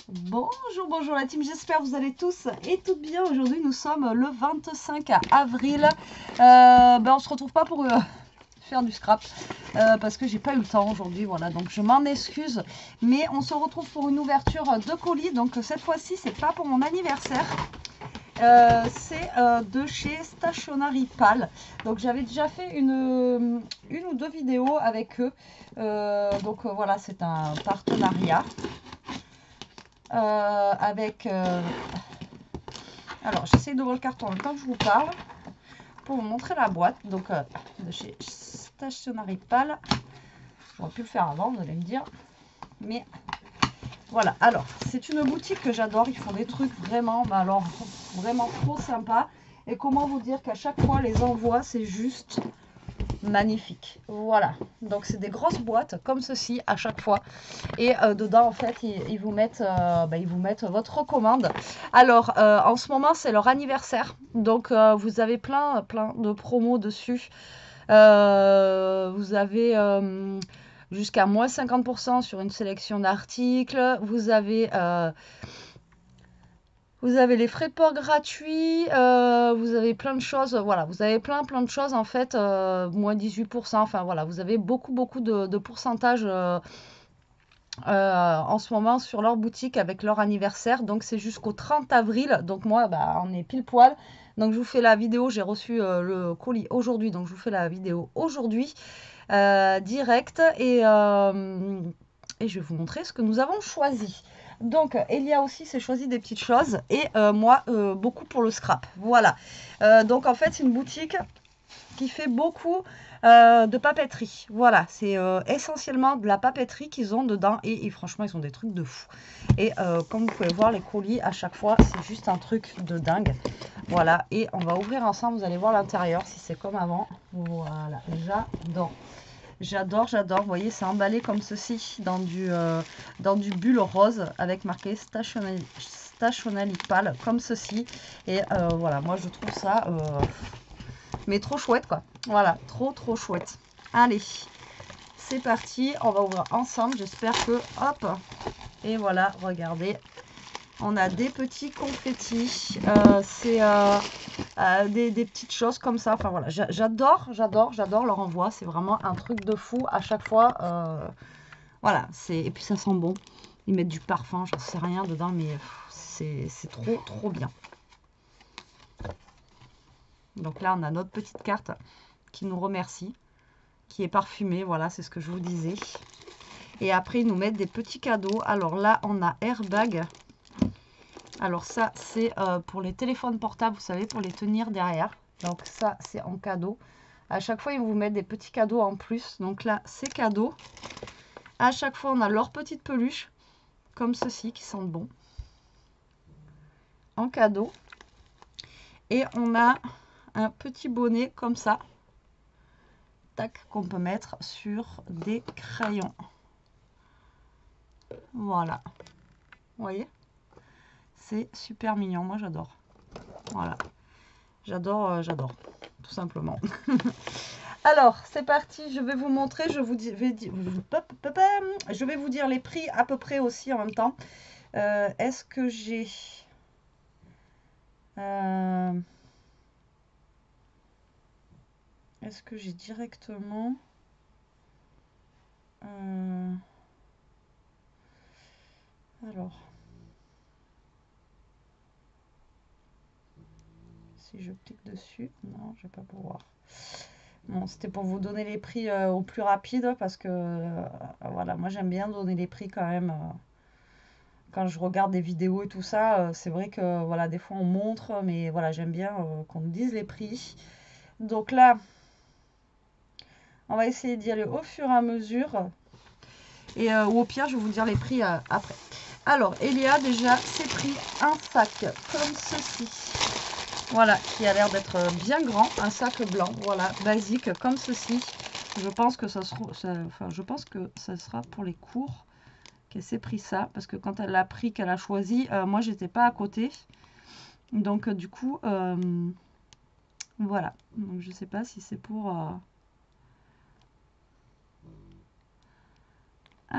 Bonjour, bonjour la team, j'espère que vous allez tous et toutes bien. Aujourd'hui nous sommes le 25 avril. On se retrouve pas pour faire du scrap parce que j'ai pas eu le temps aujourd'hui, voilà, donc je m'en excuse. Mais on se retrouve pour une ouverture de colis, donc cette fois-ci c'est pas pour mon anniversaire. C'est de chez Stationery Pal. Donc j'avais déjà fait une ou deux vidéos avec eux. Voilà, c'est un partenariat. Alors j'essaie d'ouvrir le carton en même temps que je vous parle pour vous montrer la boîte. Donc de chez Stationery Pal, j'aurais pu le faire avant, vous allez me dire, mais voilà. Alors c'est une boutique que j'adore, ils font des trucs vraiment, alors vraiment trop sympa. Et comment vous dire qu'à chaque fois les envois c'est juste magnifique. Voilà, donc c'est des grosses boîtes comme ceci à chaque fois, et dedans en fait ils vous mettent votre commande. Alors en ce moment c'est leur anniversaire, donc vous avez plein de promos dessus. Vous avez jusqu'à moins 50% sur une sélection d'articles. Vous avez les frais de port gratuits, vous avez plein de choses, voilà, vous avez plein de choses en fait, moins 18%, enfin voilà, vous avez beaucoup de pourcentage en ce moment sur leur boutique avec leur anniversaire. Donc c'est jusqu'au 30 avril, donc moi on est pile poil. Donc je vous fais la vidéo, j'ai reçu le colis aujourd'hui, donc je vous fais la vidéo aujourd'hui direct, et je vais vous montrer ce que nous avons choisi. Donc Elia aussi s'est choisi des petites choses, et moi beaucoup pour le scrap. Voilà, donc en fait c'est une boutique qui fait beaucoup de papeterie. Voilà, c'est essentiellement de la papeterie qu'ils ont dedans, et franchement ils ont des trucs de fou. Et comme vous pouvez voir, les colis à chaque fois c'est juste un truc de dingue. Voilà, et on va ouvrir ensemble, vous allez voir l'intérieur si c'est comme avant. Voilà, j'adore. J'adore, vous voyez, c'est emballé comme ceci dans du bulle rose avec marqué Stationery Pal comme ceci. Et voilà, moi je trouve ça mais trop chouette quoi. Voilà, trop chouette. Allez, c'est parti, on va ouvrir ensemble, j'espère que, hop, et voilà, regardez, on a des petits confettis, c'est des petites choses comme ça. Enfin voilà, j'adore leur envoi, c'est vraiment un truc de fou à chaque fois. Voilà, et puis ça sent bon. Ils mettent du parfum, j'en sais rien dedans, mais c'est trop bien. Donc là on a notre petite carte qui nous remercie, qui est parfumée, voilà, c'est ce que je vous disais. Et après ils nous mettent des petits cadeaux. Alors là on a airbag. Alors ça c'est pour les téléphones portables, vous savez, pour les tenir derrière. Donc ça c'est en cadeau. À chaque fois ils vous mettent des petits cadeaux en plus. Donc là c'est cadeau. À chaque fois on a leur petite peluche comme ceci qui sentent bon en cadeau. Et on a un petit bonnet comme ça, tac, qu'on peut mettre sur des crayons. Voilà, vous voyez, c'est super mignon, moi j'adore. Voilà, j'adore tout simplement. Alors c'est parti, je vais vous montrer, je vais vous dire les prix à peu près aussi en même temps. Est-ce que j'ai directement alors si je clique dessus, non, je vais pas pouvoir. Bon, c'était pour vous donner les prix au plus rapide, parce que voilà, moi j'aime bien donner les prix quand même. Quand je regarde des vidéos et tout ça, c'est vrai que voilà, des fois on montre, mais voilà, j'aime bien qu'on nous dise les prix. Donc là, on va essayer d'y aller au fur et à mesure, et ou au pire, je vais vous dire les prix après. Alors, Elia, déjà, c'est pris un sac comme ceci. Voilà, qui a l'air d'être bien grand, un sac blanc, voilà, basique comme ceci. Je pense que ça sera pour les cours qu'elle s'est pris ça, parce que quand elle l'a pris, qu'elle a choisi, moi j'étais pas à côté, donc du coup voilà, donc je sais pas si c'est pour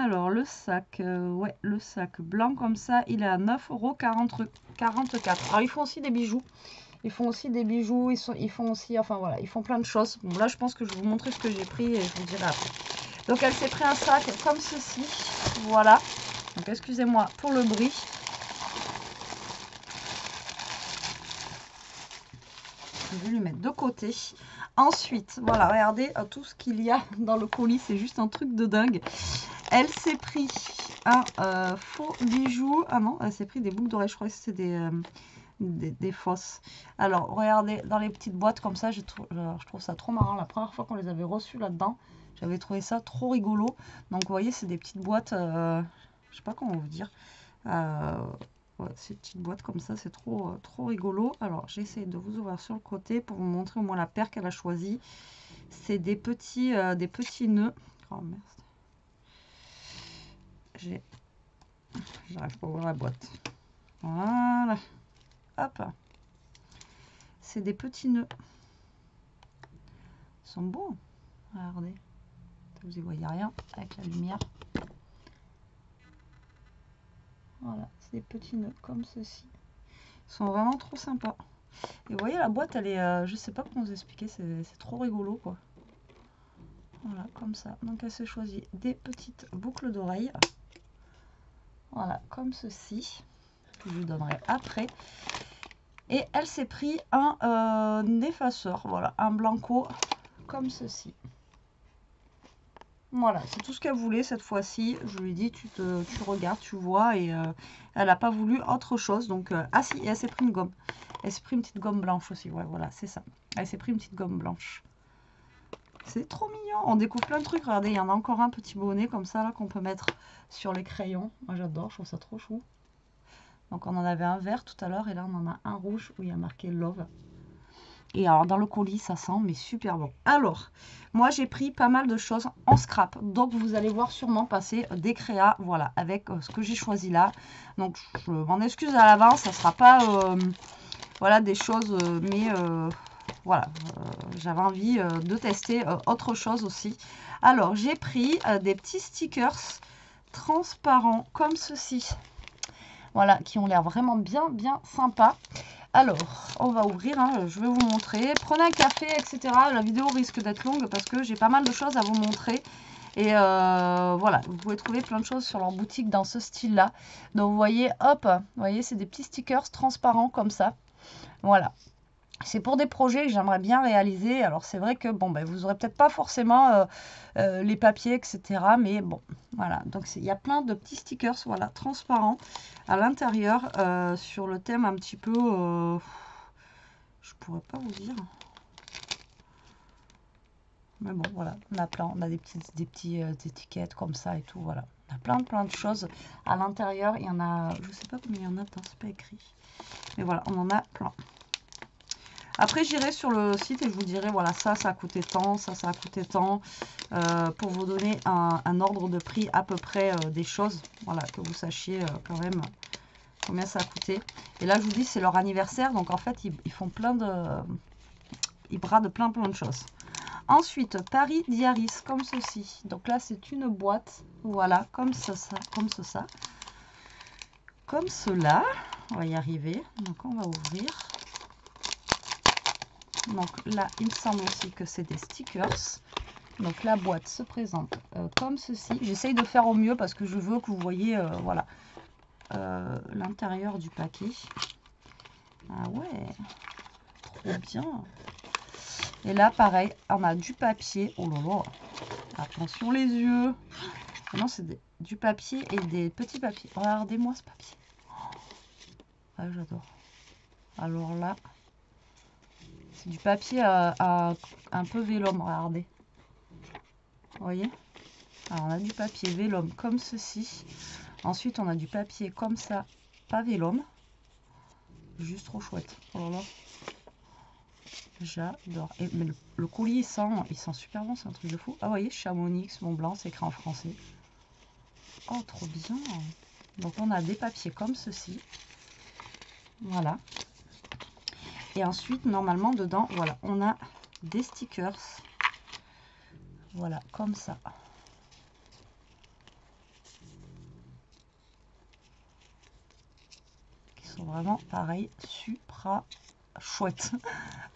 Alors, le sac, ouais, le sac blanc comme ça, il est à 9,44 €. Alors, ils font aussi des bijoux. Ils font aussi des bijoux, ils font aussi, enfin voilà, ils font plein de choses. Bon, là, je pense que je vais vous montrer ce que j'ai pris et je vous dirai après. Donc, elle s'est pris un sac comme ceci, voilà. Donc, excusez-moi pour le bruit. Je vais lui mettre de côté. Ensuite, voilà, regardez tout ce qu'il y a dans le colis, c'est juste un truc de dingue. Elle s'est pris un faux bijou. Ah non, elle s'est pris des boucles d'oreilles, je crois que c'était des fausses. Alors, regardez, dans les petites boîtes comme ça, je trouve ça trop marrant. La première fois qu'on les avait reçues là-dedans, j'avais trouvé ça trop rigolo. Donc, vous voyez, c'est des petites boîtes, je sais pas comment vous dire. Ouais, ces petites boîtes comme ça, c'est trop rigolo. Alors, j'essaie de vous ouvrir sur le côté pour vous montrer au moins la paire qu'elle a choisie. C'est des petits nœuds. Oh merde. J'arrive pas à ouvrir la boîte. Voilà. Hop. C'est des petits nœuds. Ils sont beaux. Regardez. Vous y voyez rien avec la lumière. Voilà, c'est des petits nœuds comme ceci. Ils sont vraiment trop sympas. Et vous voyez, la boîte, elle est, je sais pas comment vous expliquer, c'est trop rigolo, quoi. Voilà, comme ça. Donc, elle s'est choisie des petites boucles d'oreilles. Voilà, comme ceci. Que je vous donnerai après. Et elle s'est pris un effaceur. Voilà, un blanco comme ceci. Voilà, c'est tout ce qu'elle voulait cette fois-ci. Je lui ai dit, tu regardes, tu vois. Et elle n'a pas voulu autre chose. Donc, ah si, et elle s'est pris une gomme. Elle s'est pris une petite gomme blanche aussi. Ouais, voilà, c'est ça. Elle s'est pris une petite gomme blanche. C'est trop mignon. On découvre plein de trucs. Regardez, il y en a encore un petit bonnet comme ça là qu'on peut mettre sur les crayons. Moi, j'adore. Je trouve ça trop chou. Donc, on en avait un vert tout à l'heure. Et là, on en a un rouge où il y a marqué Love. Et alors, dans le colis, ça sent, mais super bon. Alors, moi, j'ai pris pas mal de choses en scrap. Donc, vous allez voir sûrement passer des créas, voilà, avec ce que j'ai choisi là. Donc, je m'en excuse à l'avance. Ça ne sera pas, voilà, des choses, mais voilà, j'avais envie de tester autre chose aussi. Alors, j'ai pris des petits stickers transparents comme ceci. Voilà, qui ont l'air vraiment bien sympas. Alors, on va ouvrir, hein, je vais vous montrer. Prenez un café, etc. La vidéo risque d'être longue parce que j'ai pas mal de choses à vous montrer. Et voilà, vous pouvez trouver plein de choses sur leur boutique dans ce style-là. Donc, vous voyez, hop, vous voyez, c'est des petits stickers transparents comme ça. Voilà. C'est pour des projets que j'aimerais bien réaliser. Alors, c'est vrai que, bon, ben, vous n'aurez peut-être pas forcément les papiers, etc. Mais bon, voilà. Donc, il y a plein de petits stickers, voilà, transparents à l'intérieur sur le thème un petit peu... je pourrais pas vous dire. Mais bon, voilà, on a plein. On a des petites étiquettes comme ça et tout, voilà. On a plein de choses à l'intérieur. Il y en a, je sais pas combien il y en a, c'est pas écrit. Mais voilà, on en a plein. Après, j'irai sur le site et je vous dirai, voilà, ça a coûté tant, ça a coûté tant, pour vous donner un ordre de prix à peu près des choses, voilà, que vous sachiez quand même combien ça a coûté. Et là, je vous dis, c'est leur anniversaire, donc en fait, ils font plein de... Ils bradent plein de choses. Ensuite, Paris Diaris, comme ceci. Donc là, c'est une boîte, voilà, comme ça, comme ça. Comme cela, on va y arriver, donc on va ouvrir. Donc là, il me semble aussi que c'est des stickers. Donc la boîte se présente comme ceci. J'essaye de faire au mieux parce que je veux que vous voyez voilà, l'intérieur du paquet. Ah ouais, trop bien. Et là, pareil, on a du papier. Oh là là, attention les yeux. Non, c'est du papier et des petits papiers. Regardez-moi ce papier. Ah, j'adore. Alors là... C'est du papier un peu vélum, regardez. Vous voyez? Alors, on a du papier vélum comme ceci. Ensuite, on a du papier comme ça, pas vélum. Juste trop chouette. Oh là là. J'adore. Mais le colis, il sent super bon, c'est un truc de fou. Ah, vous voyez, Chamonix, Mont Blanc, c'est écrit en français. Oh, trop bien. Donc, on a des papiers comme ceci. Voilà. Et ensuite, normalement, dedans, voilà, on a des stickers. Voilà, comme ça. sont vraiment, pareil, super chouettes.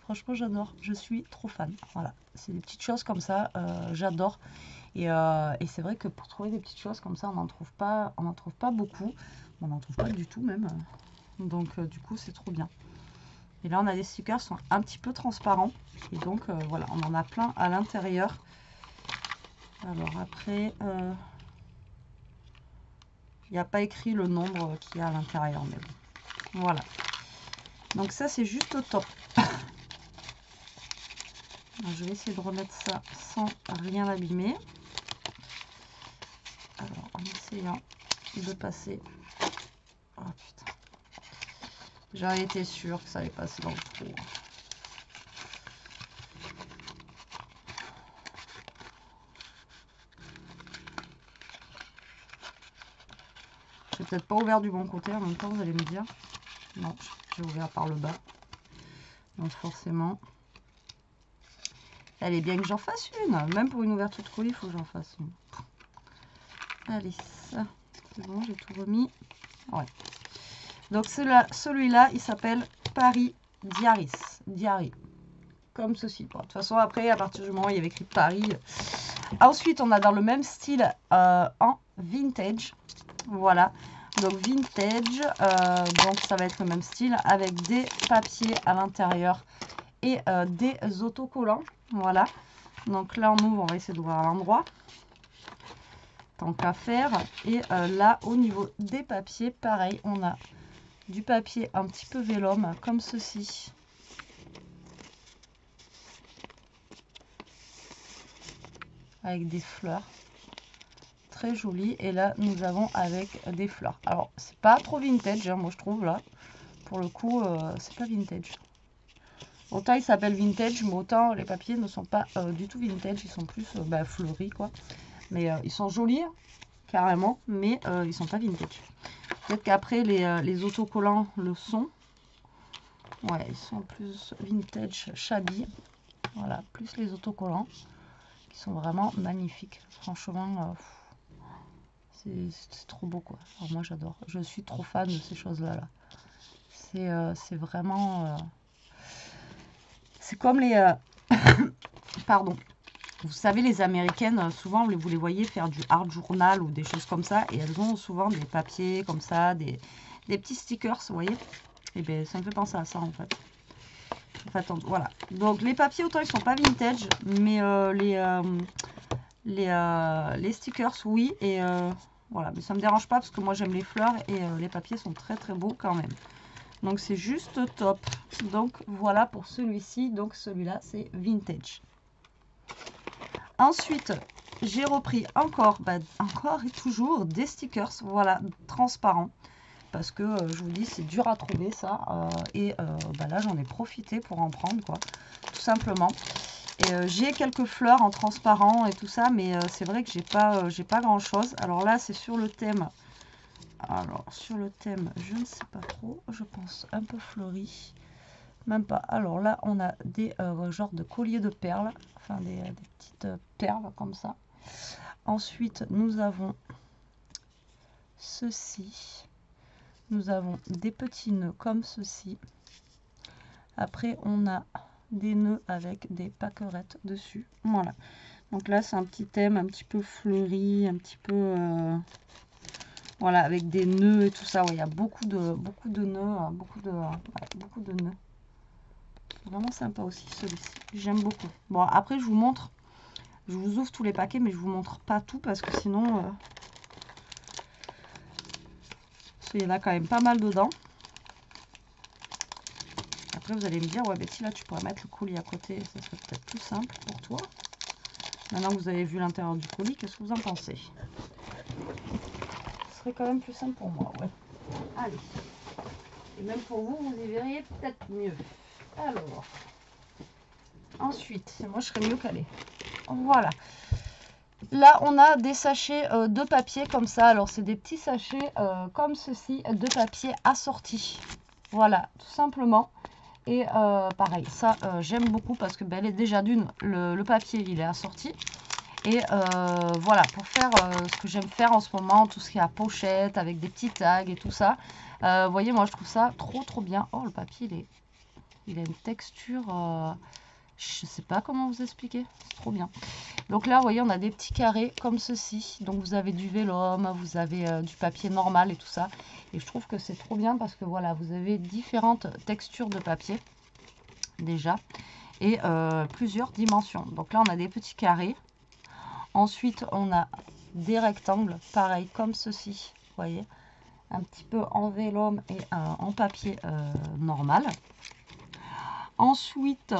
Franchement, j'adore. Je suis trop fan. Voilà, c'est des petites choses comme ça, j'adore. Et c'est vrai que pour trouver des petites choses comme ça, on n'en trouve pas beaucoup. On n'en trouve pas du tout même. Donc du coup, c'est trop bien. Et là, on a des stickers qui sont un petit peu transparents. Et donc, voilà, on en a plein à l'intérieur. Alors après, il n'y a pas écrit le nombre qu'il y a à l'intérieur. Mais bon, voilà. Donc ça, c'est juste au top. Alors, je vais essayer de remettre ça sans rien abîmer. Alors, en essayant de passer... Oh putain. J'en été sûre que ça allait passer dans le trou. J'ai peut-être pas ouvert du bon côté en même temps, vous allez me dire. Non, j'ai ouvert par le bas. Donc forcément... Allez, bien que j'en fasse une. Même pour une ouverture de colis, il faut que j'en fasse une. Allez, ça, c'est bon, j'ai tout remis. Ouais. Donc celui-là, il s'appelle Paris Diary. Comme ceci. Bon, de toute façon, après, à partir du moment où il y avait écrit Paris. Ensuite, on a dans le même style en vintage. Voilà. Donc vintage, donc ça va être le même style avec des papiers à l'intérieur et des autocollants. Voilà. Donc là, on ouvre, on va essayer d'ouvrir à l'endroit. Tant qu'à faire. Et là, au niveau des papiers, pareil, on a du papier un petit peu vélum, comme ceci. Avec des fleurs. Très joli. Et là, nous avons avec des fleurs. Alors, c'est pas trop vintage, hein, moi je trouve, là. Pour le coup, c'est pas vintage. Autant il s'appelle vintage, mais autant les papiers ne sont pas du tout vintage. Ils sont plus fleuris, quoi. Mais ils sont jolis, carrément, mais ils sont pas vintage. Peut-être qu'après, les autocollants le sont. Ouais, ils sont plus vintage, shabby. Voilà, plus les autocollants, qui sont vraiment magnifiques. Franchement, c'est trop beau, quoi. Alors moi, j'adore. Je suis trop fan de ces choses-là. Là. C'est vraiment... c'est comme les... Pardon. Vous savez, les Américaines, souvent, vous les voyez faire du art journal ou des choses comme ça. Et elles ont souvent des papiers comme ça, des petits stickers, vous voyez. Et bien, ça me fait penser à ça, en fait. Voilà. Donc, les papiers, autant ils sont pas vintage, mais les stickers, oui. Et voilà, mais ça me dérange pas parce que moi, j'aime les fleurs et les papiers sont très, très beaux quand même. Donc, c'est juste top. Donc, voilà pour celui-ci. Donc, celui-là, c'est vintage. Ensuite, j'ai repris encore et toujours des stickers, voilà, transparents. Parce que je vous dis, c'est dur à trouver ça. Là, j'en ai profité pour en prendre, quoi, tout simplement. Et j'ai quelques fleurs en transparent et tout ça, mais c'est vrai que j'ai pas grand-chose. Alors là, c'est sur le thème. Alors, sur le thème, je ne sais pas trop. Je pense un peu fleuri. Même pas. Alors là, on a des genres de colliers de perles. Enfin, des petites perles comme ça. Ensuite, nous avons ceci. Nous avons des petits nœuds comme ceci. Après, on a des nœuds avec des pâquerettes dessus. Voilà. Donc là, c'est un petit thème un petit peu fleuri, un petit peu... voilà, avec des nœuds et tout ça. Ouais, il y a beaucoup de nœuds, beaucoup de nœuds. Vraiment sympa aussi celui-ci. J'aime beaucoup. Bon, après, je vous montre. Je vous ouvre tous les paquets, mais je vous montre pas tout parce que sinon... il y en a quand même pas mal dedans. Après, vous allez me dire, ouais, Betty, là, tu pourrais mettre le colis à côté. Ça serait peut-être plus simple pour toi. Maintenant que vous avez vu l'intérieur du colis, qu'est-ce que vous en pensez? Ce serait quand même plus simple pour moi, ouais. Allez. Et même pour vous, vous y verriez peut-être mieux. Alors. Ensuite, moi, je serais mieux calée. Voilà. Là, on a des sachets de papier comme ça. Alors, c'est des petits sachets comme ceci, de papier assorti. Voilà, tout simplement. Et pareil, ça, j'aime beaucoup parce que déjà d'une, le papier, il est assorti. Et voilà, pour faire ce que j'aime faire en ce moment, tout ce qui est à pochette, avec des petits tags et tout ça. Vous voyez, moi je trouve ça trop bien. Oh, le papier, il a une texture, je sais pas comment vous expliquer, c'est trop bien. Donc là, vous voyez, on a des petits carrés comme ceci. Donc vous avez du vélum, vous avez du papier normal et tout ça. Et je trouve que c'est trop bien parce que voilà, vous avez différentes textures de papier déjà et plusieurs dimensions. Donc là, on a des petits carrés. Ensuite, on a des rectangles, pareil comme ceci, vous voyez, un petit peu en vélum et en papier normal. Ensuite,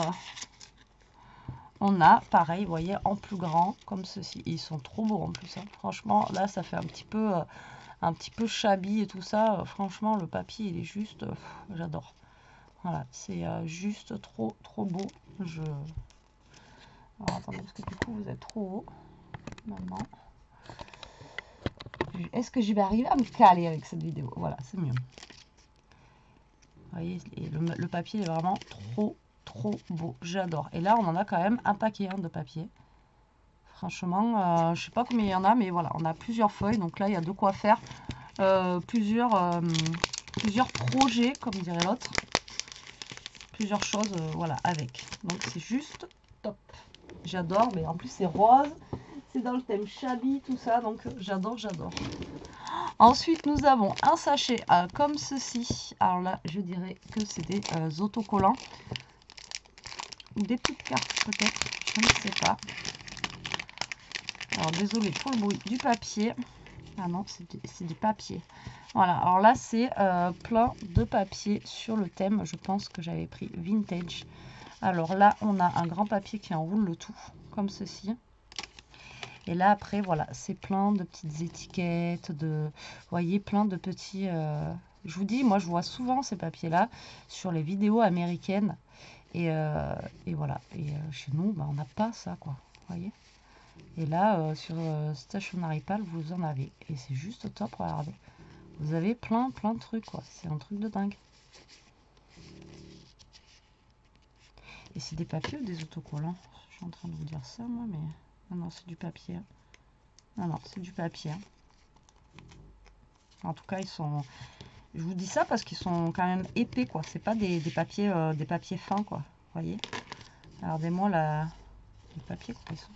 on a, pareil, vous voyez, en plus grand, comme ceci. Ils sont trop beaux en plus, hein. Franchement, là, ça fait un petit peu shabby et tout ça. Franchement, le papier, il est juste, j'adore. Voilà, c'est juste trop beau. Alors, attendez, parce que du coup, vous êtes trop haut. Maintenant. Est-ce que je vais arriver à me caler avec cette vidéo? Voilà, c'est mieux. Vous voyez, le papier est vraiment trop beau. J'adore. Et là, on en a quand même un paquet de papier. Franchement, je sais pas combien il y en a, mais voilà, on a plusieurs feuilles. Donc là, il y a de quoi faire plusieurs projets, comme dirait l'autre. Plusieurs choses, voilà, avec. Donc c'est juste top. J'adore, mais en plus c'est rose. C'est dans le thème shabby, tout ça. Donc j'adore. Ensuite, nous avons un sachet comme ceci. Alors là, je dirais que c'est des autocollants. Ou des petites cartes peut-être, je ne sais pas. Alors désolé pour le bruit du papier. Ah non, c'est du papier. Voilà, alors là c'est plein de papier sur le thème. Je pense que j'avais pris vintage. Alors là, on a un grand papier qui enroule le tout, comme ceci. Et là après, voilà, c'est plein de petites étiquettes, vous voyez, plein de petits... je vous dis, moi je vois souvent ces papiers-là sur les vidéos américaines. Et voilà, et chez nous, bah, on n'a pas ça, quoi, vous voyez. Et là, sur Stationery Pal, vous en avez. Et c'est juste top, regardez. Vous avez plein de trucs, quoi. C'est un truc de dingue. Et c'est des papiers ou des autocollants? Je suis en train de vous dire ça, moi, mais... Non, c'est du papier. Non, c'est du papier. En tout cas, ils sont... Je vous dis ça parce qu'ils sont quand même épais, quoi. C'est pas des papiers fins, quoi. Vous voyez? Regardez-moi les papiers, quoi. Ils sont...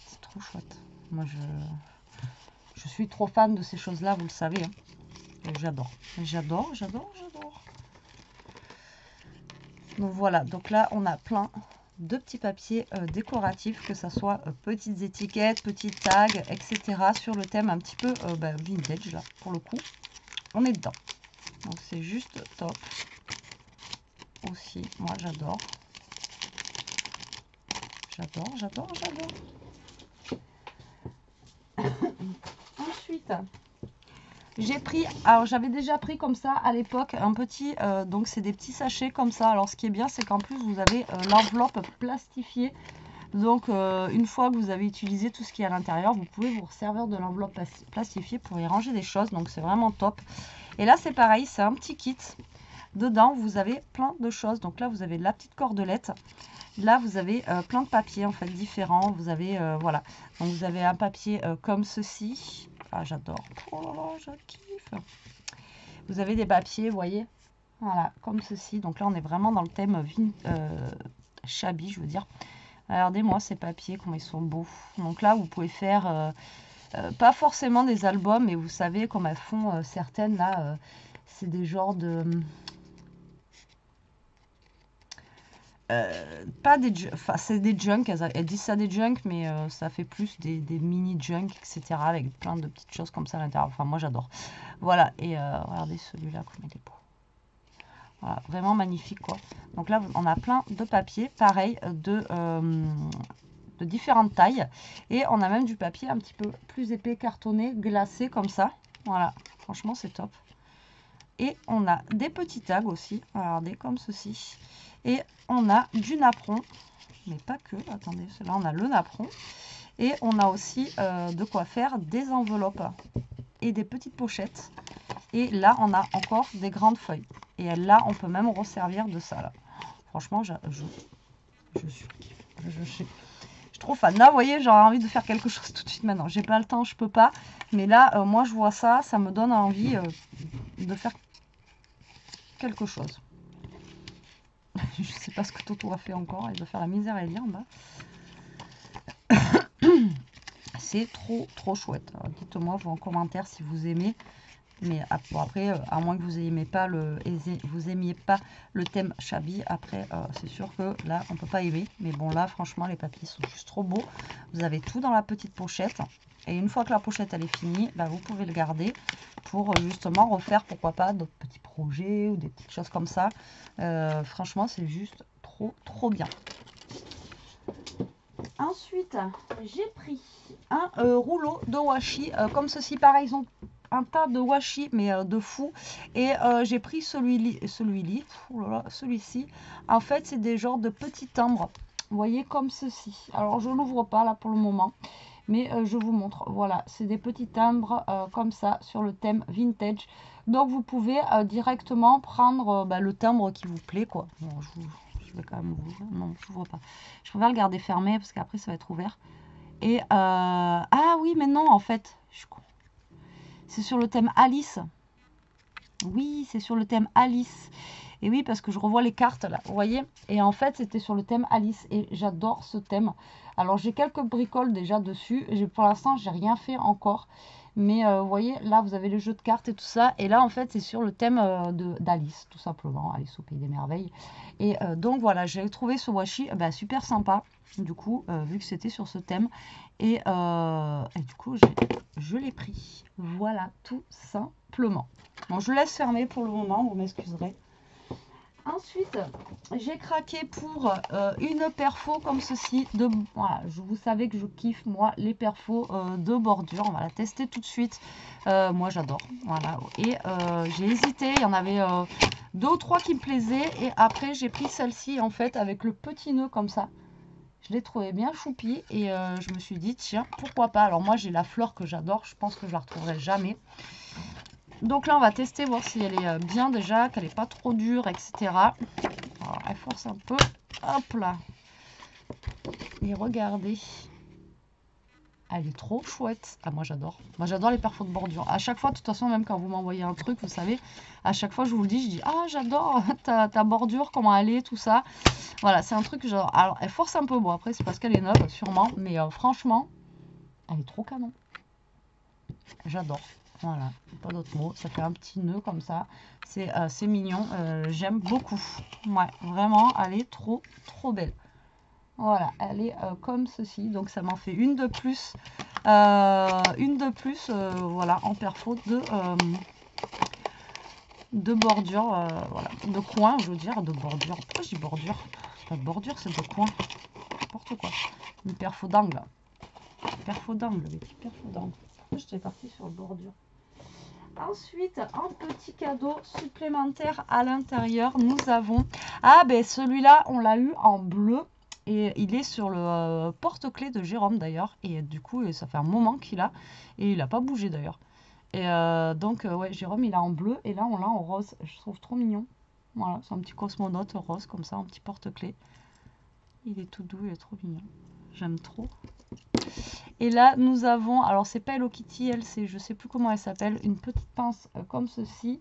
C'est trop chouette. Moi, je suis trop fan de ces choses-là, vous le savez. Hein. J'adore. Donc voilà, donc là, on a plein de petits papiers décoratifs, que ce soit petites étiquettes, petits tags, etc. sur le thème un petit peu vintage, là, pour le coup. On est dedans. Donc c'est juste top. Aussi, moi j'adore. J'adore. Ensuite, j'ai pris, alors j'avais déjà pris comme ça à l'époque un petit, donc c'est des petits sachets comme ça. Alors ce qui est bien, c'est qu'en plus vous avez l'enveloppe plastifiée. Donc une fois que vous avez utilisé tout ce qui est à l'intérieur, vous pouvez vous servir de l'enveloppe plastifiée pour y ranger des choses. Donc c'est vraiment top. Et là c'est pareil, c'est un petit kit. Dedans vous avez plein de choses. Donc là vous avez la petite cordelette. Là vous avez plein de papiers en fait différents. Vous avez voilà. Donc vous avez un papier comme ceci. Ah j'adore. Oh là là, je kiffe. Vous avez des papiers, vous voyez. Voilà, comme ceci. Donc là on est vraiment dans le thème shabby, je veux dire. Regardez-moi ces papiers, comment ils sont beaux. Donc là, vous pouvez faire, pas forcément des albums, mais vous savez, comme elles font certaines, là, c'est des genres de... pas des... Enfin, c'est des junk, elles disent ça des junk, mais ça fait plus des mini junk, etc. Avec plein de petites choses comme ça à l'intérieur. Enfin, moi, j'adore. Voilà, et regardez celui-là, comme il est beau. Voilà, vraiment magnifique, quoi. Donc là, on a plein de papiers, pareil, de différentes tailles. Et on a même du papier un petit peu plus épais, cartonné, glacé, comme ça. Voilà, franchement, c'est top. Et on a des petits tags aussi, regardez, comme ceci. Et on a du napperon, mais pas que, attendez, là on a le napperon. Et on a aussi de quoi faire des enveloppes et des petites pochettes. Et là, on a encore des grandes feuilles. Et là, on peut même resservir de ça, là. Franchement, je trop fan. Là, vous voyez, j'aurais envie de faire quelque chose tout de suite maintenant. J'ai pas le temps, je peux pas. Mais là, moi, je vois ça, ça me donne envie de faire quelque chose. Je sais pas ce que Toto a fait encore. Il doit faire la misère à lire en bas. C'est trop chouette. Dites-moi en commentaire si vous aimez. Mais bon, après, à moins que vous aimiez pas le thème Chabi, après, c'est sûr que là, on peut pas aimer. Mais bon, là, franchement, les papiers sont juste trop beaux. Vous avez tout dans la petite pochette. Et une fois que la pochette, elle est finie, bah, vous pouvez le garder pour justement refaire, pourquoi pas, d'autres petits projets ou des petites choses comme ça. Franchement, c'est juste trop bien. Ensuite, j'ai pris un rouleau de washi, comme ceci, pareil, ils ont un tas de washi, mais de fou. Et j'ai pris celui-ci. En fait, c'est des genres de petits timbres, vous voyez, comme ceci. Alors, je n'ouvre pas là pour le moment, mais je vous montre. Voilà, c'est des petits timbres comme ça, sur le thème vintage. Donc, vous pouvez directement prendre le timbre qui vous plaît, quoi. Bon, je vais quand même ouvrir. Non, je n'ouvre pas. Je préfère le garder fermé parce qu'après ça va être ouvert. Et ah oui, mais non, en fait, je suis con. C'est sur le thème Alice. Oui, c'est sur le thème Alice. Et oui, parce que je revois les cartes là, vous voyez. Et en fait, c'était sur le thème Alice. Et j'adore ce thème. Alors, j'ai quelques bricoles déjà dessus. Pour l'instant, j'ai rien fait encore. Mais vous voyez, là, vous avez le jeu de cartes et tout ça. Et là, en fait, c'est sur le thème d'Alice, tout simplement. Alice au Pays des Merveilles. Et donc, voilà, j'ai trouvé ce washi super sympa. Du coup, vu que c'était sur ce thème. Et du coup, je l'ai pris. Voilà, tout simplement. Bon, je laisse fermer pour le moment, vous m'excuserez. Ensuite, j'ai craqué pour une perfo comme ceci. Voilà, vous savez que je kiffe, moi, les perfos de bordure. On va la tester tout de suite. Moi, j'adore. Voilà. Et j'ai hésité. Il y en avait 2 ou 3 qui me plaisaient. Et après, j'ai pris celle-ci, en fait, avec le petit nœud comme ça. Je l'ai trouvé bien choupi. Et je me suis dit, tiens, pourquoi pas. Alors, moi, j'ai la fleur que j'adore. Je pense que je la retrouverai jamais. Donc là, on va tester, voir si elle est bien déjà, qu'elle n'est pas trop dure, etc. Alors, elle force un peu. Hop là. Et regardez. Elle est trop chouette. Ah, moi, j'adore. Moi, j'adore les perfos de bordure. À chaque fois, de toute façon, même quand vous m'envoyez un truc, vous savez, à chaque fois, je vous le dis, je dis, ah, j'adore ta bordure, comment elle est, tout ça. Voilà, c'est un truc que j'adore. Alors, elle force un peu. Bon, après, c'est parce qu'elle est neuve, sûrement. Mais franchement, elle est trop canon. J'adore. Voilà, pas d'autre mot. Ça fait un petit nœud comme ça. C'est mignon. J'aime beaucoup. Ouais, vraiment, elle est trop belle. Voilà, elle est comme ceci. Donc, ça m'en fait une de plus. Voilà, en perfo de bordure. Voilà, de coin, je veux dire, de bordure. Pourquoi je dis bordure? C'est pas de bordure, c'est de coin. N'importe quoi. Une perfo d'angle. Perfo d'angle, les petits perfos d'angle. Pourquoi j'étais partie sur bordure? Ensuite, un petit cadeau supplémentaire à l'intérieur, nous avons... Ah, ben celui-là, on l'a eu en bleu. Et il est sur le porte-clés de Jérôme d'ailleurs. Et du coup, ça fait un moment qu'il a. Et il n'a pas bougé d'ailleurs. Et donc, ouais, Jérôme, il a en bleu. Et là, on l'a en rose. Je trouve trop mignon. Voilà, c'est un petit cosmonaute rose comme ça, un petit porte-clés. Il est tout doux, il est trop mignon. J'aime trop. Et là, nous avons, alors c'est pas Hello Kitty, elle, c'est, je sais plus comment elle s'appelle, une petite pince comme ceci,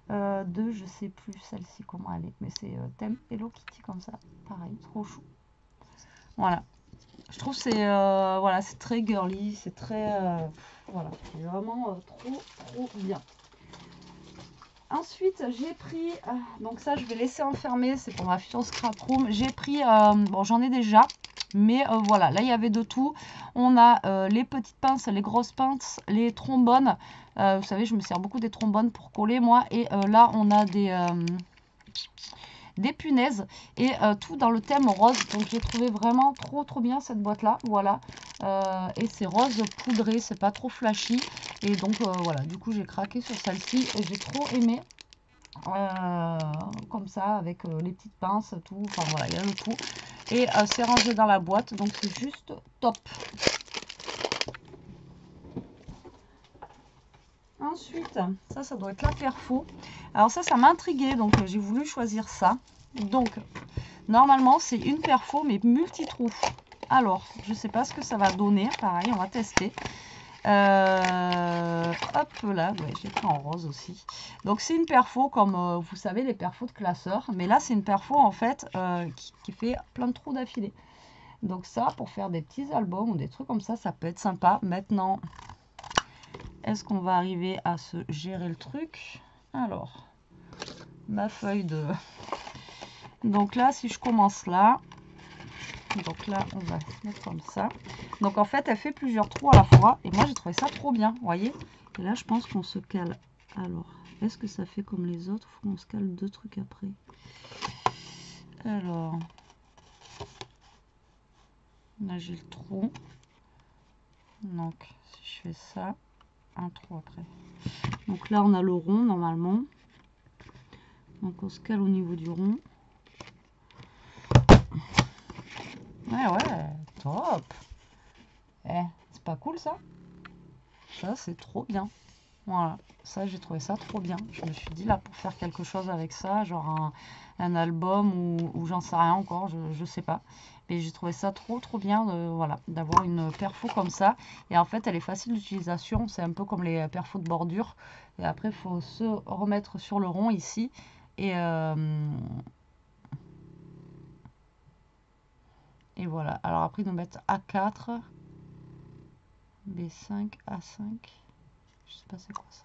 je sais plus celle-ci comment elle est, mais c'est thème Hello Kitty comme ça, pareil, trop chou. Voilà, je trouve c'est voilà, c'est très girly, c'est très, voilà, c'est vraiment trop bien. Ensuite, j'ai pris, donc ça je vais laisser enfermer, c'est pour ma future scrap room. J'ai pris, bon j'en ai déjà, mais voilà, là il y avait de tout. On a les petites pinces, les grosses pinces, les trombones. Vous savez, je me sers beaucoup des trombones pour coller moi. Et là, on a des punaises et tout dans le thème rose. Donc j'ai trouvé vraiment trop bien cette boîte là. Voilà. Et c'est rose poudré, c'est pas trop flashy. Et donc voilà, du coup j'ai craqué sur celle-ci et j'ai trop aimé. Comme ça avec les petites pinces, tout. Enfin voilà, il y a le tout. Et c'est rangé dans la boîte, donc c'est juste top. Ensuite, ça doit être la perfo. Alors ça m'a intrigué, donc j'ai voulu choisir ça. Donc, normalement, c'est une perfo, mais multi-trous. Alors, je sais pas ce que ça va donner. Pareil, on va tester. Hop là, ouais, j'ai pris en rose aussi. Donc c'est une perfo comme vous savez les perfos de classeur, mais là c'est une perfo en fait qui fait plein de trous d'affilée. Donc ça pour faire des petits albums ou des trucs comme ça peut être sympa. Maintenant, est-ce qu'on va arriver à se gérer le truc? Alors, ma feuille de... Donc là, si je commence là, donc là on va mettre comme ça. Donc en fait elle fait plusieurs trous à la fois et moi j'ai trouvé ça trop bien, vous voyez. Et là je pense qu'on se cale. Alors est-ce que ça fait comme les autres? Faut qu'on se cale deux trucs après. Alors là j'ai le trou. Donc si je fais ça, un trou après. Donc là on a le rond normalement. Donc on se cale au niveau du rond. Ouais, top. Eh, c'est pas cool ça? Ça c'est trop bien. Voilà, ça j'ai trouvé ça trop bien. Je me suis dit là pour faire quelque chose avec ça, genre un album ou j'en sais rien encore, je sais pas. Mais j'ai trouvé ça trop bien voilà, d'avoir une perfo comme ça. Et en fait elle est facile d'utilisation, c'est un peu comme les perfos de bordure. Et après il faut se remettre sur le rond ici. Et voilà, alors après nous mettre A4, B5, A5. Je sais pas c'est quoi ça.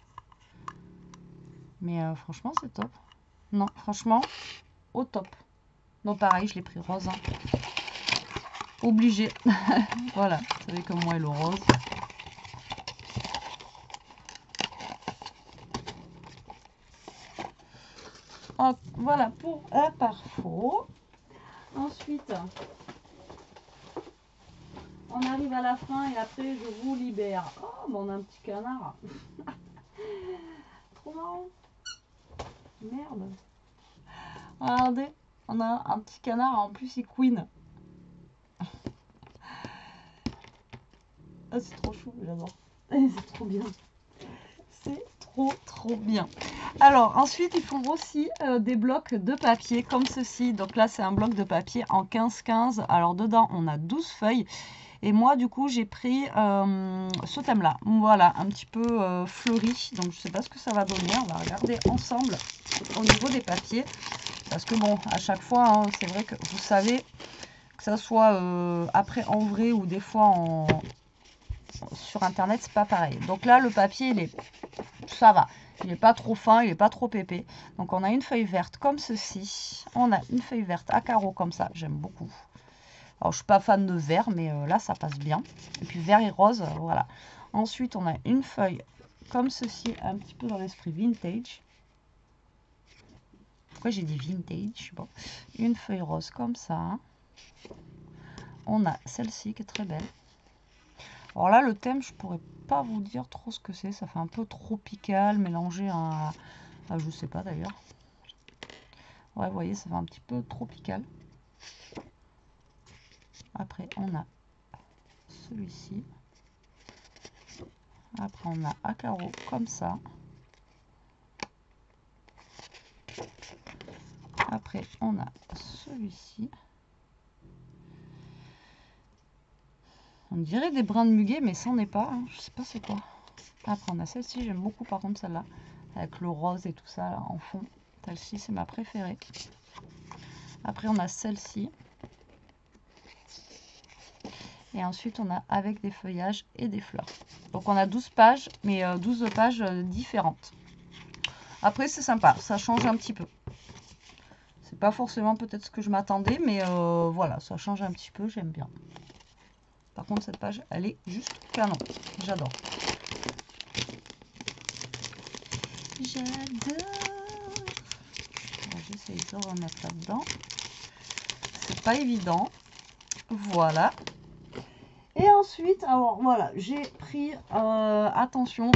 Mais franchement c'est top. Non, franchement, au top. Non, pareil, je l'ai pris rose. Hein. Obligé. Voilà, vous savez comme moi, le rose. Oh, voilà pour un parfait. Ensuite, on arrive à la fin et après, je vous libère. Oh, bon, on a un petit canard. Trop marrant. Merde. Regardez, on a un petit canard. En plus, il queen. Ah, c'est trop chou, j'adore. C'est trop bien. C'est trop bien. Alors ensuite ils font aussi des blocs de papier comme ceci. Donc là c'est un bloc de papier en 15-15. Alors dedans on a 12 feuilles. Et moi du coup j'ai pris ce thème là. Voilà, un petit peu fleuri. Donc je sais pas ce que ça va donner. On va regarder ensemble au niveau des papiers. Parce que bon, à chaque fois, hein, c'est vrai que vous savez que ça soit après en vrai ou des fois sur internet, c'est pas pareil. Donc là le papier il est... ça va. Il n'est pas trop fin, il n'est pas trop épais. Donc on a une feuille verte comme ceci. On a une feuille verte à carreaux comme ça. J'aime beaucoup. Alors je suis pas fan de vert, mais là ça passe bien. Et puis vert et rose, voilà. Ensuite on a une feuille comme ceci, un petit peu dans l'esprit vintage. Pourquoi j'ai dit vintage? Je sais pas. Une feuille rose comme ça. On a celle-ci qui est très belle. Alors là le thème je pourrais pas vous dire trop ce que c'est. Ça fait un peu tropical, mélangé à je sais pas d'ailleurs. Ouais, vous voyez, ça fait un petit peu tropical. Après, on a celui-ci. Après, on a à carreaux comme ça. Après, on a celui-ci. On dirait des brins de muguet, mais ça n'en est pas. Hein. Je sais pas c'est quoi. Après, on a celle-ci. J'aime beaucoup, par contre, celle-là. Avec le rose et tout ça, là, en fond. Celle-ci, c'est ma préférée. Après, on a celle-ci. Et ensuite, on a avec des feuillages et des fleurs. Donc, on a 12 pages, mais 12 pages différentes. Après, c'est sympa. Ça change un petit peu. C'est pas forcément peut-être ce que je m'attendais, mais voilà, ça change un petit peu. J'aime bien. Par contre, cette page, elle est juste canon. J'adore. J'adore. J'essaye de remettre là-dedans. C'est pas évident. Voilà. Et ensuite, alors voilà, j'ai pris, attention,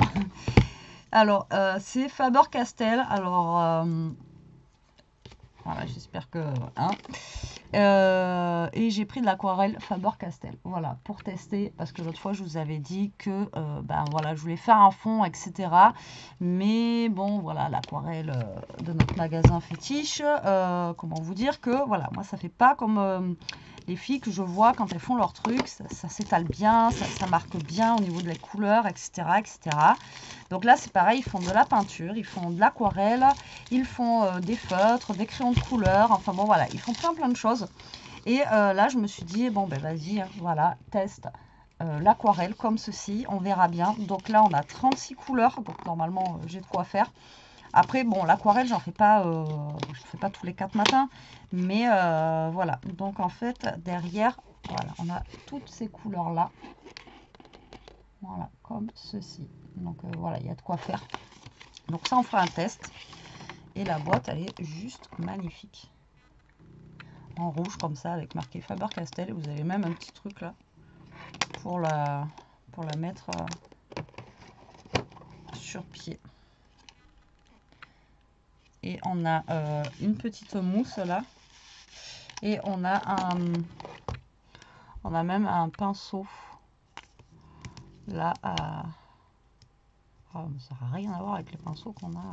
alors c'est Faber-Castell, alors voilà, j'espère que, hein, et j'ai pris de l'aquarelle Faber-Castell, voilà, pour tester, parce que l'autre fois je vous avais dit que, ben voilà, je voulais faire un fond, etc., mais bon, voilà, l'aquarelle de notre magasin fétiche, comment vous dire que, voilà, moi ça fait pas comme... les filles que je vois quand elles font leur truc, ça s'étale bien, ça marque bien au niveau de la couleur, etc., etc. Donc là, c'est pareil, ils font de la peinture, ils font de l'aquarelle, ils font des feutres, des crayons de couleur, enfin bon, voilà, ils font plein de choses. Et là, je me suis dit, bon, ben vas-y, voilà, teste l'aquarelle comme ceci, on verra bien. Donc là, on a 36 couleurs, donc normalement, j'ai de quoi faire. Après, bon, l'aquarelle, je fais pas tous les 4 matins, mais voilà. Donc en fait, derrière, voilà, on a toutes ces couleurs-là. Voilà, comme ceci. Donc voilà, il y a de quoi faire. Donc ça, on fera un test. Et la boîte, elle est juste magnifique. En rouge comme ça, avec marqué Faber-Castell. Vous avez même un petit truc là pour la mettre sur pied. Et on a une petite mousse là. Et on a même un pinceau là à... Ah, mais ça n'a rien à voir avec les pinceaux qu'on a.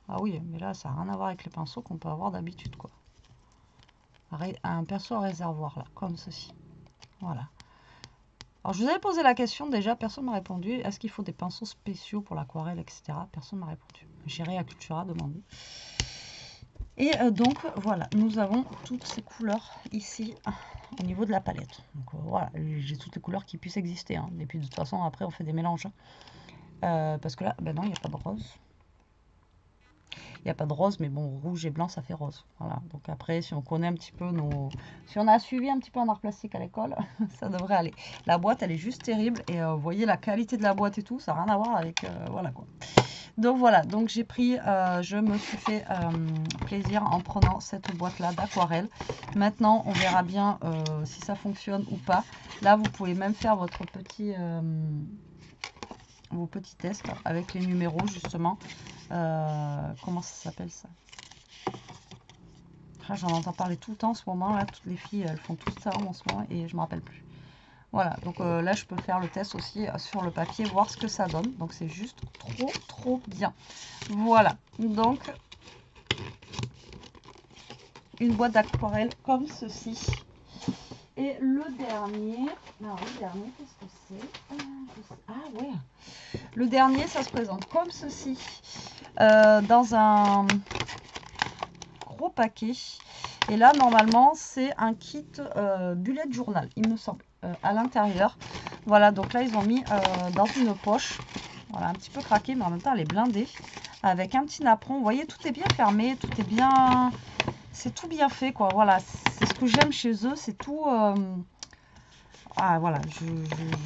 Ah oui, mais là, ça n'a rien à voir avec les pinceaux qu'on peut avoir d'habitude, quoi. Un pinceau à réservoir, là, comme ceci. Voilà. Alors, je vous avais posé la question, déjà, personne ne m'a répondu. Est-ce qu'il faut des pinceaux spéciaux pour l'aquarelle, etc. Personne ne m'a répondu. J'irai à Cultura demander. Et donc, voilà, nous avons toutes ces couleurs ici, au niveau de la palette. Donc, voilà, j'ai toutes les couleurs qui puissent exister. Hein. Et puis, de toute façon, après, on fait des mélanges. Parce que là, ben non, il n'y a pas de rose. Il n'y a pas de rose, mais bon, rouge et blanc, ça fait rose. Voilà. Donc après, si on connaît un petit peu nos... Si on a suivi un petit peu en art plastique à l'école, ça devrait aller. La boîte, elle est juste terrible. Et vous voyez la qualité de la boîte et tout, ça n'a rien à voir avec... voilà quoi. Donc voilà, donc j'ai pris... je me suis fait plaisir en prenant cette boîte-là d'aquarelle. Maintenant, on verra bien si ça fonctionne ou pas. Là, vous pouvez même faire votre petit... vos petits tests avec les numéros justement. Comment ça s'appelle ça? Ah, j'en entends parler tout le temps en ce moment là, toutes les filles elles font tout ça en ce moment et je me rappelle plus. Voilà, donc là je peux faire le test aussi sur le papier, voir ce que ça donne. Donc c'est juste trop bien. Voilà, donc une boîte d'aquarelle comme ceci. Et le dernier, alors le dernier qu'est-ce que c'est? Ah ouais, le dernier ça se présente comme ceci, dans un gros paquet. Et là normalement c'est un kit bullet journal, il me semble, à l'intérieur. Voilà, donc là ils ont mis dans une poche, voilà, un petit peu craqué, mais en même temps elle est blindée, avec un petit napperon. Vous voyez, tout est bien fermé, tout est bien, c'est tout bien fait quoi. Voilà, c'est ce que j'aime chez eux, c'est tout. Ah voilà,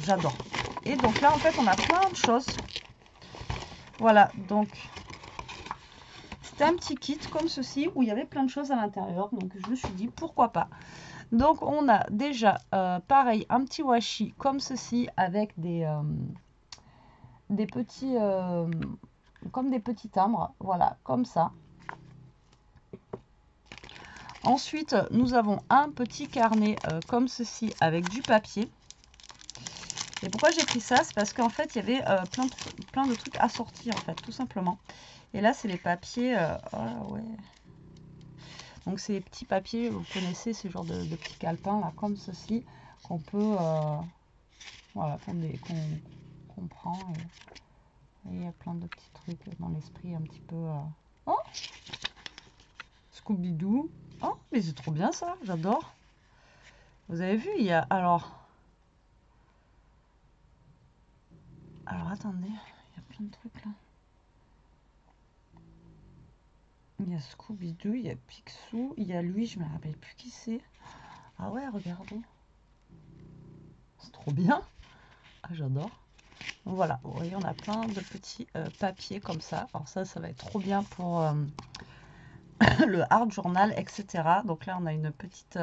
j'adore. Et donc là en fait on a plein de choses. Voilà, donc c'était un petit kit comme ceci où il y avait plein de choses à l'intérieur. Donc je me suis dit pourquoi pas. Donc on a déjà pareil un petit washi comme ceci avec des petits comme des petits timbres. Voilà, comme ça. Ensuite nous avons un petit carnet comme ceci avec du papier. Et pourquoi j'ai pris ça? C'est parce qu'en fait il y avait plein de trucs assortis en fait, tout simplement. Et là c'est les papiers. Oh, ouais. Donc c'est les petits papiers, vous connaissez ces genres de petits calepins là, comme ceci, qu'on peut, voilà, qu'on prend. Et il y a plein de petits trucs dans l'esprit un petit peu. Oh, Scooby-Doo. Oh, mais c'est trop bien ça, j'adore. Vous avez vu, il y a alors attendez, il y a plein de trucs là. Il y a Scooby-Doo, il y a Picsou, il y a lui, je me rappelle plus qui c'est. Ah ouais, regardez. C'est trop bien. Ah, j'adore. Voilà, vous voyez, on a plein de petits papiers comme ça. Alors ça va être trop bien pour le art journal, etc. Donc là, on a une petite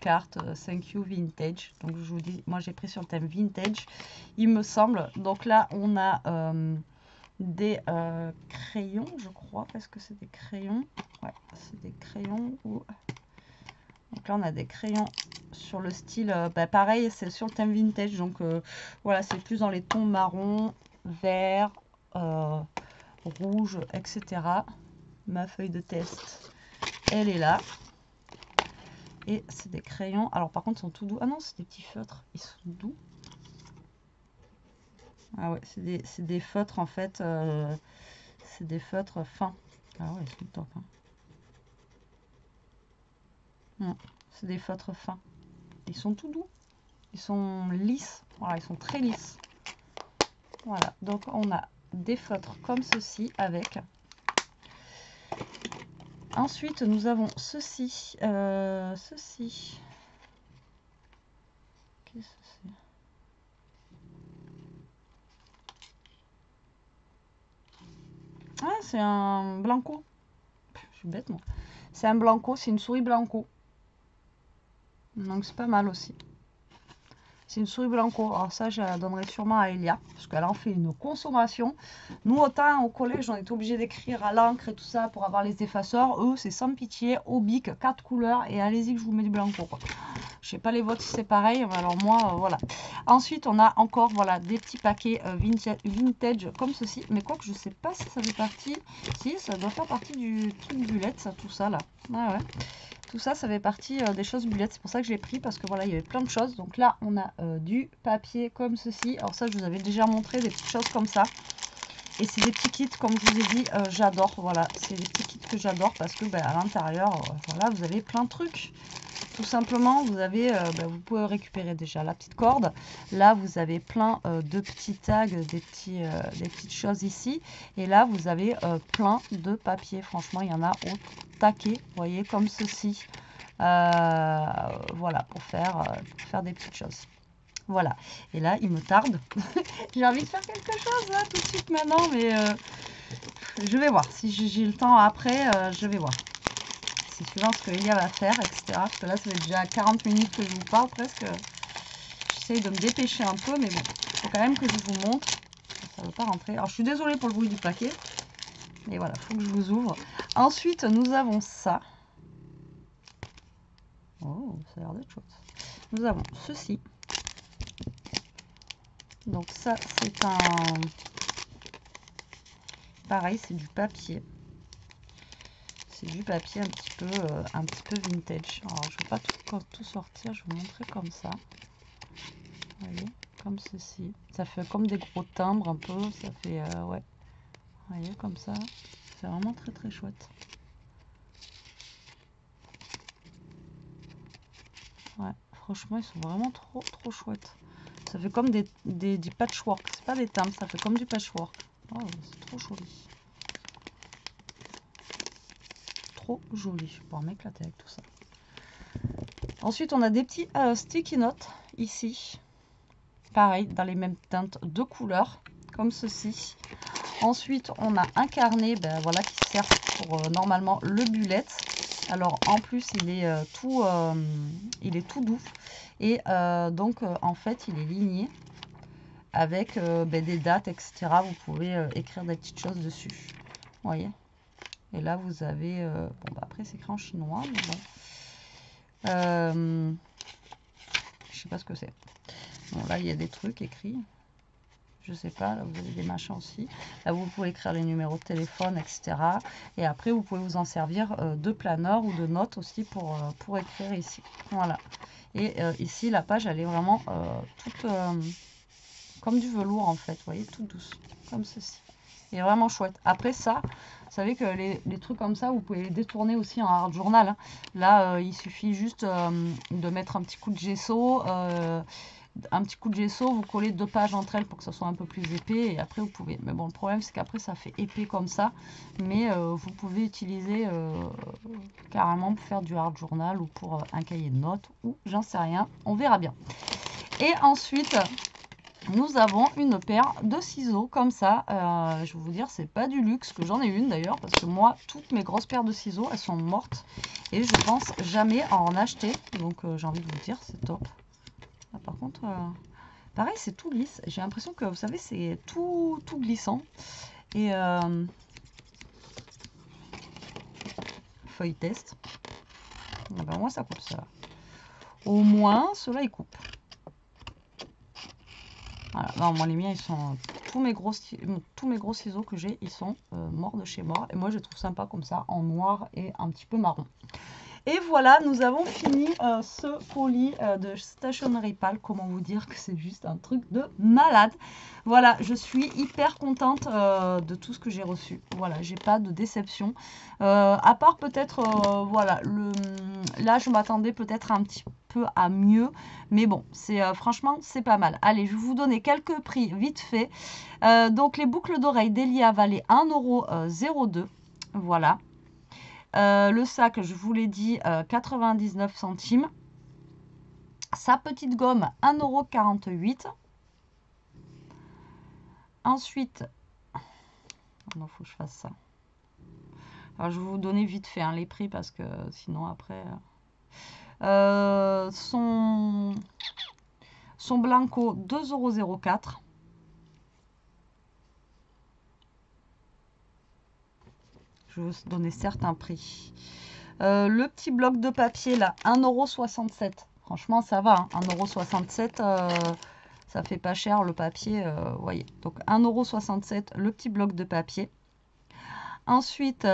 carte Thank You Vintage. Donc je vous dis, moi j'ai pris sur le thème Vintage, il me semble. Donc là, on a des crayons, je crois. Est-ce que c'est des crayons? Ouais, c'est des crayons. Donc là, on a des crayons sur le style, pareil, c'est sur le thème vintage. Donc voilà, c'est plus dans les tons marron, vert, rouge, etc. Ma feuille de test, elle est là. Et c'est des crayons. Alors par contre, ils sont tout doux. Ah non, c'est des petits feutres. Ils sont doux. Ah ouais, c'est des feutres en fait. C'est des feutres fins. Ah ouais, ils sont top. Hein. C'est des feutres fins. Ils sont tout doux. Ils sont lisses. Voilà, ils sont très lisses. Voilà, donc on a des feutres comme ceci avec. Ensuite, nous avons ceci. Ceci. Qu'est-ce que c'est? Ah, c'est un blanco. Je suis bête, moi. C'est un blanco, c'est une souris blanco. Donc c'est pas mal aussi. C'est une souris blanco. Alors ça, je la donnerai sûrement à Elia, parce qu'elle en fait une consommation. Nous, autant au collège, on est obligé d'écrire à l'encre et tout ça pour avoir les effaceurs. Eux, c'est sans pitié, au bic, 4 couleurs, et allez-y que je vous mets du blanco, quoi. Je sais pas les vôtres si c'est pareil, mais alors moi, voilà. Ensuite, on a encore, voilà, des petits paquets vintage comme ceci. Mais quoi que je sais pas si ça fait partie... Si, ça doit faire partie du truc bullette, ça, tout ça, là. Ah ouais. Tout ça, ça fait partie des choses bulettes. C'est pour ça que je l'ai pris, parce que voilà, il y avait plein de choses. Donc là, on a du papier comme ceci. Alors ça, je vous avais déjà montré des petites choses comme ça. Et c'est des petits kits, comme je vous ai dit, j'adore. Voilà, c'est des petits kits que j'adore parce que à l'intérieur, voilà, vous avez plein de trucs. Tout simplement, vous avez, vous pouvez récupérer déjà la petite corde. Là, vous avez plein de petits tags, des petites choses ici. Et là, vous avez plein de papiers. Franchement, il y en a au taquet, vous voyez, comme ceci. Voilà, pour faire des petites choses. Voilà. Et là, il me tarde. J'ai envie de faire quelque chose là tout de suite maintenant, mais je vais voir. Si j'ai le temps après, je vais voir. C'est suivant ce que Elia va faire, etc. Parce que là, ça fait déjà 40 minutes que je vous parle presque. J'essaye de me dépêcher un peu, mais bon, il faut quand même que je vous montre. Ça ne veut pas rentrer. Alors, je suis désolée pour le bruit du paquet. Mais voilà, il faut que je vous ouvre. Ensuite, nous avons ça. Oh, ça a l'air d'être chouette. Nous avons ceci. Donc ça, c'est un... Pareil, c'est du papier. C'est du papier un petit peu vintage. Alors, je ne vais pas tout sortir, je vais vous montrer comme ça. Vous voyez, comme ceci. Ça fait comme des gros timbres un peu. Ça fait, ouais. Vous voyez, comme ça. C'est vraiment très très chouette. Ouais, franchement, ils sont vraiment trop trop chouettes. Ça fait comme du patchwork. C'est pas des timbres, ça fait comme du patchwork. Oh, c'est trop joli. Trop joli. Je vais pouvoir m'éclater avec tout ça. Ensuite, on a des petits sticky notes ici. Pareil, dans les mêmes teintes de couleurs, comme ceci. Ensuite, on a un carnet voilà, qui sert pour normalement le bullet. Alors, en plus, il est tout doux. Et donc, en fait, il est ligné avec des dates, etc. Vous pouvez écrire des petites choses dessus. Vous voyez? Et là, vous avez... bon, après, c'est écrit en chinois, mais bon. Je sais pas ce que c'est. Bon, là, il y a des trucs écrits. Je sais pas, là, vous avez des machins aussi. Là, vous pouvez écrire les numéros de téléphone, etc. Et après, vous pouvez vous en servir de planeur ou de notes aussi pour écrire ici. Voilà. Et ici, la page, elle est vraiment toute comme du velours, en fait. Vous voyez, toute douce, comme ceci. Et vraiment chouette. Après ça, vous savez que les trucs comme ça, vous pouvez les détourner aussi en art journal. Hein. Là, il suffit juste de mettre un petit coup de gesso. Vous collez 2 pages entre elles pour que ça soit un peu plus épais. Et après, vous pouvez... Mais bon, le problème, c'est qu'après, ça fait épais comme ça. Mais vous pouvez utiliser carrément pour faire du art journal ou pour un cahier de notes. Ou j'en sais rien. On verra bien. Et ensuite... Nous avons une paire de ciseaux comme ça. Je vais vous dire, c'est pas du luxe, que j'en ai une d'ailleurs, parce que moi, toutes mes grosses paires de ciseaux, elles sont mortes. Et je pense jamais en acheter. Donc j'ai envie de vous dire, c'est top. Ah, par contre, pareil, c'est tout lisse. J'ai l'impression que, vous savez, c'est tout glissant. Et feuille test. Et ben, moi, ça coupe ça. Au moins, ceux-là, ils coupent. Voilà. Non, moi les miens ils sont tous mes gros ciseaux que j'ai, ils sont morts de chez mort et moi je trouve sympa comme ça en noir et un petit peu marron. Et voilà, nous avons fini ce colis de Stationery Pal. Comment vous dire que c'est juste un truc de malade. Voilà, je suis hyper contente de tout ce que j'ai reçu. Voilà, j'ai pas de déception. À part peut-être, voilà, là je m'attendais peut-être un petit peu à mieux. Mais bon, franchement, c'est pas mal. Allez, je vais vous donner quelques prix vite fait. Donc les boucles d'oreilles d'Elia valaient 1,02 €. Voilà. Le sac, je vous l'ai dit, 99 centimes. Sa petite gomme, 1,48 €. Ensuite, non, faut que je fasse ça. Alors, je vais vous donner vite fait les prix parce que sinon après... son Blanco, 2,04 €. Je vais vous donner certains prix. Le petit bloc de papier, là, 1,67 €. Franchement, ça va. 1,67 €, ça fait pas cher le papier. Vous voyez. Donc, 1,67 € le petit bloc de papier. Ensuite,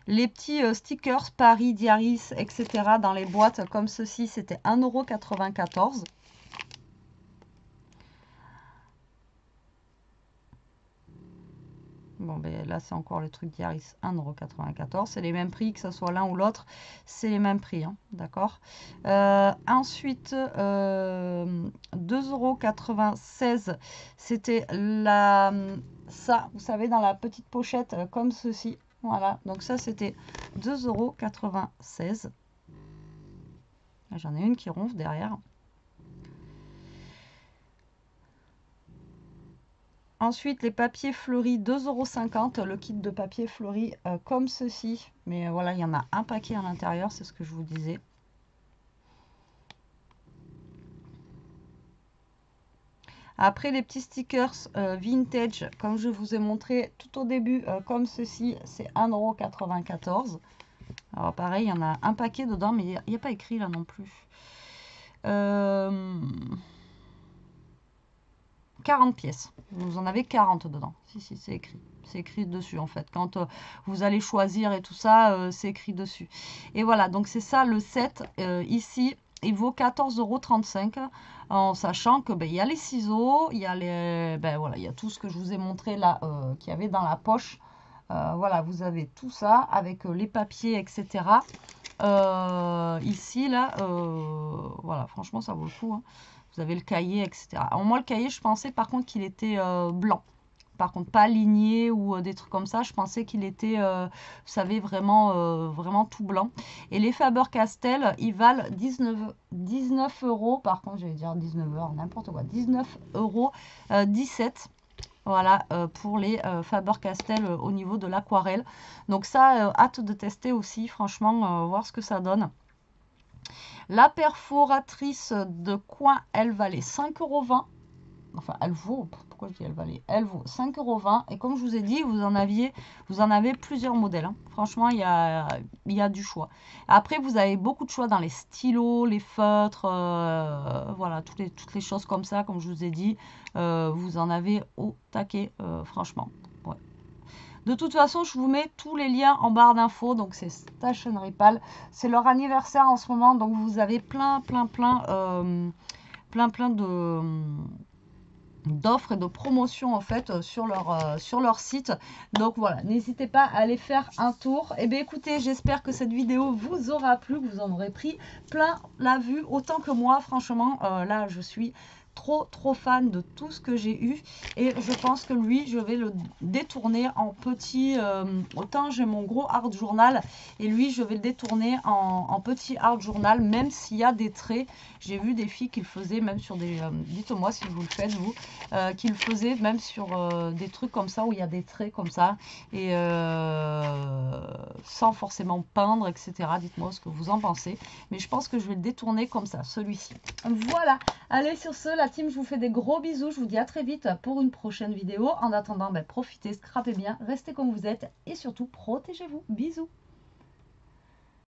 les petits stickers Paris, Diaris, etc. dans les boîtes comme ceci, c'était 1,94 €. Bon, ben là, c'est encore le truc Diaris, 1,94 €. C'est les mêmes prix, que ce soit l'un ou l'autre. C'est les mêmes prix, d'accord. Ensuite, 2,96 €. C'était ça, vous savez, dans la petite pochette, comme ceci. Voilà, donc ça, c'était 2,96 €. J'en ai une qui ronfle derrière. Ensuite, les papiers fleuris, 2,50 €, le kit de papier fleuri comme ceci. Mais voilà, il y en a un paquet à l'intérieur, c'est ce que je vous disais. Après, les petits stickers vintage, comme je vous ai montré tout au début, comme ceci, c'est 1,94 €. Alors pareil, il y en a un paquet dedans, mais il n'y a pas écrit là non plus. 40 pièces. Vous en avez 40 dedans. Si, c'est écrit. C'est écrit dessus, en fait. Quand vous allez choisir et tout ça, c'est écrit dessus. Et voilà, donc c'est ça le set. Ici, il vaut 14,35 €. En sachant que il y a les ciseaux, il y a voilà, il y a tout ce que je vous ai montré là, qu'il y avait dans la poche. Voilà, vous avez tout ça avec les papiers, etc. Ici, là, voilà, franchement, ça vaut le coup. Vous avez le cahier, etc. Alors, moi, le cahier, je pensais par contre qu'il était blanc. Par contre, pas aligné ou des trucs comme ça. Je pensais qu'il était, vous savez, vraiment tout blanc. Et les Faber-Castell, ils valent 19 €. Par contre, j'allais dire 19 €, n'importe quoi. 19,17 €. Voilà, pour les Faber-Castell au niveau de l'aquarelle. Donc ça, hâte de tester aussi, franchement, voir ce que ça donne. La perforatrice de coin, elle valait 5,20 €. Enfin, elle vaut, pourquoi je dis elle valait? Elle vaut 5,20 €. Et comme je vous ai dit, vous en avez plusieurs modèles. Franchement, il y a du choix. Après, vous avez beaucoup de choix dans les stylos, les feutres, voilà, toutes les choses comme ça, comme je vous ai dit. Vous en avez au taquet, franchement. Ouais. De toute façon, je vous mets tous les liens en barre d'infos. Donc, c'est Stationery Pal. C'est leur anniversaire en ce moment. Donc, vous avez plein d'offres et de promotions en fait sur leur site. Donc voilà, n'hésitez pas à aller faire un tour. Et bien écoutez, j'espère que cette vidéo vous aura plu, que vous en aurez pris plein la vue autant que moi. Franchement, là je suis trop fan de tout ce que j'ai eu et je pense que lui je vais le détourner en petit, autant j'ai mon gros art journal et lui je vais le détourner en petit art journal, même s'il y a des traits. J'ai vu des filles qui le faisaient même sur des, dites-moi si vous le faites vous, qui le faisaient même sur des trucs comme ça où il y a des traits comme ça et sans forcément peindre, etc. Dites-moi ce que vous en pensez, mais je pense que je vais le détourner comme ça, celui-ci. Voilà, allez, sur ce, la team, je vous fais des gros bisous, je vous dis à très vite pour une prochaine vidéo. En attendant, profitez, scrapez bien, restez comme vous êtes et surtout protégez-vous. Bisous.